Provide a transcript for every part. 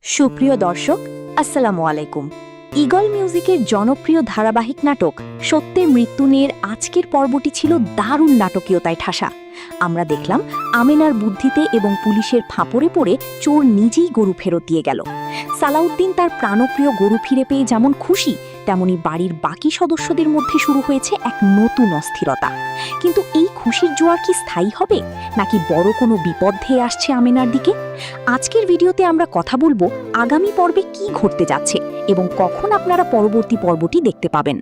সুপ্রিয় দর্শক, আসসালামু আলাইকুম। ঈগল মিউজিকের জনপ্রিয় ধারাবাহিক নাটক সত্যের মৃত্যু নিয়ে আজকের পর্বটি ছিল দারুণ নাটকীয়তায় ঠাসা। আমরা দেখলাম আমেনার বুদ্ধিতে এবং পুলিশের ফাঁপড়ে পড়ে চোর নিজেই গরু ফেরত দিয়ে গেল। সালাউদ্দিন তার প্রাণপ্রিয় গরু ফিরে পেয়ে যেমন খুশি, তেমনি বাড়ির বাকি সদস্যদের মধ্যে শুরু হয়েছে এক নতুন অস্থিরতা। কিন্তু এই খুশির জোয়ার কি স্থায়ী হবে, নাকি বড় কোনো বিপদ ধেয়ে আসছে আমেনার দিকে? আজকের ভিডিওতে আমরা কথা বলবো আগামী পর্বে কি ঘটতে যাচ্ছে এবং কখন আপনারা পরবর্তী পর্বটি দেখতে পাবেন।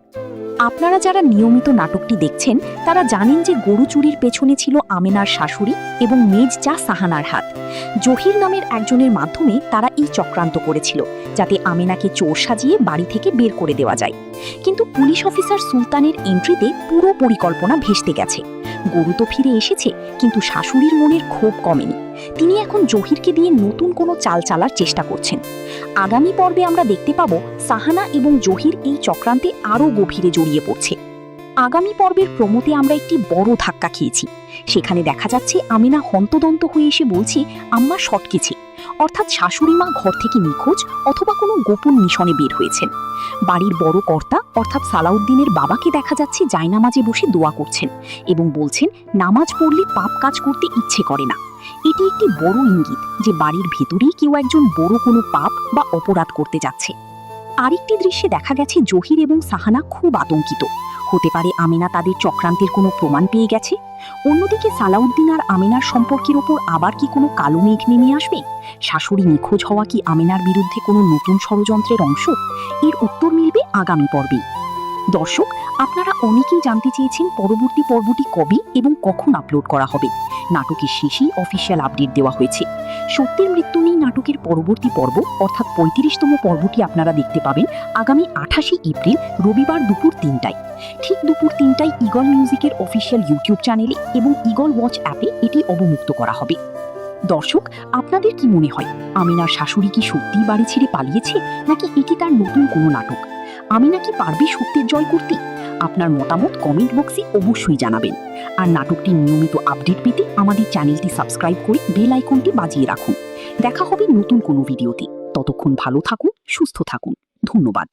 আপনারা যারা নিয়মিত নাটকটি দেখছেন তারা জানেন যে গরু চুরির পেছনে ছিল আমেনার শাশুড়ি এবং মেজ যা সাহানার হাত। জহির নামের একজনের মাধ্যমে তারা এই চক্রান্ত করেছিল, যাতে আমেনাকে চোর সাজিয়ে বাড়ি থেকে বের করে দেওয়া যায়। কিন্তু পুলিশ অফিসার সুলতানের এন্ট্রিতে পুরো পরিকল্পনা ভেস্তে গেছে। গরু তো ফিরে এসেছে, কিন্তু শাশুড়ির মনের ক্ষোভ কমেনি। তিনি এখন জহিরকে দিয়ে নতুন কোনো চাল চালার চেষ্টা করছেন। আগামী পর্বে আমরা দেখতে পাবো সাহানা এবং জহির এই চক্রান্তে আরও গভীরে জড়িয়ে পড়ছে। আগামী পর্বের প্রমোতে আমরা একটি বড় ধাক্কা খেয়েছি। সেখানে দেখা যাচ্ছে আমেনা হন্তদন্ত হয়ে এসে বলছে আম্মা সটকেছে, অর্থাৎ শাশুড়ি মা ঘর থেকে নিখোঁজ অথবা কোনো গোপন মিশনে বের হয়েছেন। বাড়ির বড় কর্তা অর্থাৎ সালাউদ্দিনের বাবাকে দেখা যাচ্ছে জায়নামাজে বসে দোয়া করছেন এবং বলছেন নামাজ পড়লে পাপ কাজ করতে ইচ্ছে করে না। এটি একটি বড় ইঙ্গিত যে বাড়ির ভেতরেই কেউ একজন বড় কোনো পাপ বা অপরাধ করতে যাচ্ছে। আরেকটি দৃশ্যে দেখা গেছে জহির এবং সাহানা খুব আতঙ্কিত। হতে পারে আমেনা তাদের চক্রান্তের কোনো প্রমাণ পেয়ে গেছে। অন্যদিকে সালাউদ্দিন আর আমেনার সম্পর্কের ওপর আবার কি কোনো কালো মেঘ নেমে আসবে? শাশুড়ি নিখোঁজ হওয়া কি আমেনার বিরুদ্ধে কোনো নতুন ষড়যন্ত্রের অংশ? এর উত্তর মিলবে আগামী পর্বেই। দর্শক, আপনারা অনেকেই জানতে চেয়েছেন পরবর্তী পর্বটি কবে এবং কখন আপলোড করা হবে। নাটকের শেষেই অফিসিয়াল আপডেট দেওয়া হয়েছে। সত্যের মৃত্যু নিয়ে নাটকের পরবর্তী পর্ব অর্থাৎ ৩৫তম পর্বটি আপনারা দেখতে পাবেন আগামী ২৮শে এপ্রিল রবিবার দুপুর ৩টায়। ঠিক দুপুর ৩টায় ঈগল মিউজিকের অফিসিয়াল ইউটিউব চ্যানেলে এবং ঈগল ওয়াচ অ্যাপে এটি অবমুক্ত করা হবে। দর্শক, আপনাদের কি মনে হয় আমিনার শাশুড়ি কি সত্যিই বাড়ি ছেড়ে পালিয়েছে, নাকি এটি তার নতুন কোনো নাটক? আমিনা কি পারবে সত্যের জয় করতে? আপনার মতামত কমেন্ট বক্সে অবশ্যই জানাবেন। আর নাটকটির নিয়মিত আপডেট পেতে আমাদের চ্যানেলটি সাবস্ক্রাইব করে বেল আইকনটি বাজিয়ে রাখুন। দেখা হবে নতুন কোনো ভিডিওতে। ততক্ষণ ভালো থাকুন, সুস্থ থাকুন। ধন্যবাদ।